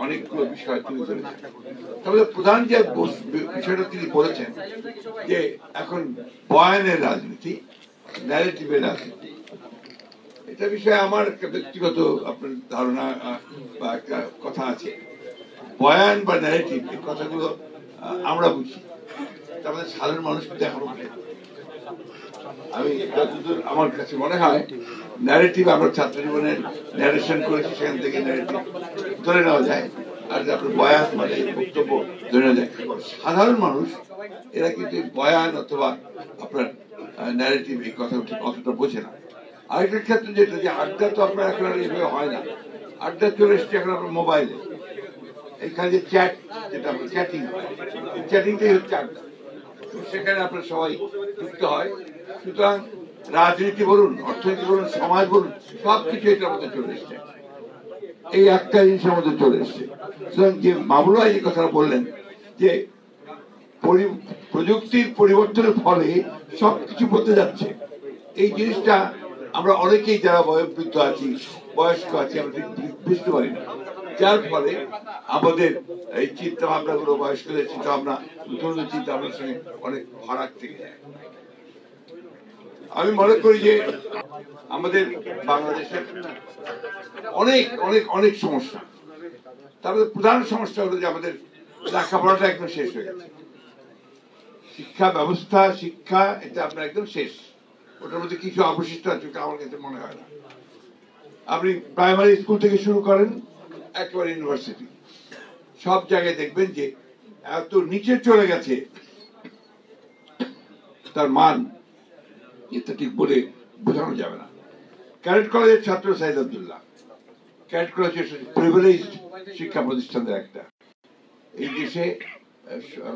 অনেকগুলো বিষয় তুলে ধরেছেন। তবে প্রধান যে বিষয়টা তিনি বলেছেন যে এখন বয়ানের রাজনীতি, ন্যারেটিভের রাজনীতি, এটা বিষয়ে আমার একটা ব্যক্তিগত আপনার ধারণা বা একটা কথা আছে। বয়ান বা ন্যারেটিভ এই কথাগুলো আমরা বুঝি, আমাদের সাধারণ মানুষ কিন্তু এখনো বুঝে। আমি যতদূর আমার কাছে মনে হয় ন্যারেটিভ আমরা ছাত্র জীবনের ন্যারেশন করেছি, সেখান থেকে ন্যারেটিভ ধরে নেওয়া যায়, আর আপনার বয়ান মানে বক্তব্য ধরে নেওয়া যায়। সাধারণ মানুষ এরা কিন্তু বয়ান অথবা আপনার ন্যারেটিভ এই কথা অতটা বোঝে না। আরেকটা ক্ষেত্রে যেটা, যে আড্ডা তো আপনার এখন আর এইভাবে হয় না, আড্ডা চলে এসছে এখন আপনার মোবাইলে। এখানে যে চ্যাট, যেটা আপনার চ্যাটিং হয়, চ্যাটিংটাই হচ্ছে আড্ডা। সেখানে আপনার সবাই যুক্ত হয়। সুতরাং রাজনীতি বলুন, অর্থনীতি বলুন, সমাজ বলুন, সবকিছু এটার মধ্যে চলে এসছে, এই একটা জিনিসের মধ্যে চলে এসছে। সুতরাং যে মামুন ভাই যে কথাটা বললেন যে প্রযুক্তির পরিবর্তনের ফলে সবকিছু বদলে যাচ্ছে, এই জিনিসটা আমরা অনেকেই যারা বয়োবৃদ্ধ আছি, বয়স্ক আছি, আমরা বুঝতে পারি না। যার ফলে আমাদের এই চিন্তা ভাবনা গুলো, বয়স্কদের চিন্তা ভাবনা, নতুনদের চিন্তা ভাবনার সঙ্গে অনেক ফারাক থেকে যায়। আমি মনে করি যে আমাদের বাংলাদেশের অনেক অনেক অনেক সমস্যা, তার মধ্যে প্রধান সমস্যা হলো যে আমাদের লেখাপড়াটা একদম শেষ হয়ে গেছে। শিক্ষা ব্যবস্থা, শিক্ষা এটা আপনার একদম শেষ, ওটার মধ্যে কিছু অবশিষ্ট আছে আমার কাছে মনে হয় না। আপনি প্রাইমারি স্কুল থেকে শুরু করেন একেবারে ইউনিভার্সিটি, সব জায়গায় দেখবেন যে এত নিচে চলে গেছে তার মান, এটা ঠিক বলে বোঝানো যাবে না। ক্যাডেট কলেজের ছাত্র Saeed Abdullah, cadet college privileged শিক্ষা প্রতিষ্ঠানের একটা। এই দেশে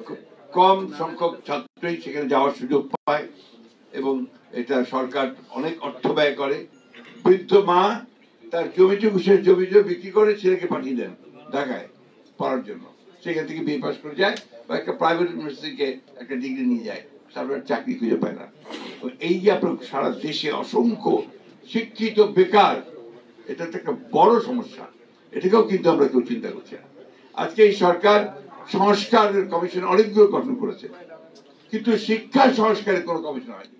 খুব কম সংখ্যক ছাত্রই সেখানে যাওয়ার সুযোগ পায় এবং এটা সরকার অনেক অর্থ ব্যয় করে। বৃদ্ধ মা তার জমিটুকু বিক্রি করে ছেলেকে পাঠিয়ে দেন ঢাকায় পড়ার জন্য, সেখান থেকে বিএ পাস করে যায় বা একটা প্রাইভেট ইউনিভার্সিটিকে একটা ডিগ্রি নিয়ে যায়, তারপর চাকরি খুঁজে পায় না। এই যে আপনার সারা দেশে অসংখ্য শিক্ষিত বেকার, এটা তো একটা বড় সমস্যা, এটাকেও কিন্তু আমরা কেউ চিন্তা করছি না। আজকে এই সরকার সংস্কার কমিশন অনেকগুলো গঠন করেছে, কিন্তু শিক্ষা সংস্কারের কোনো কমিশন হয়নি।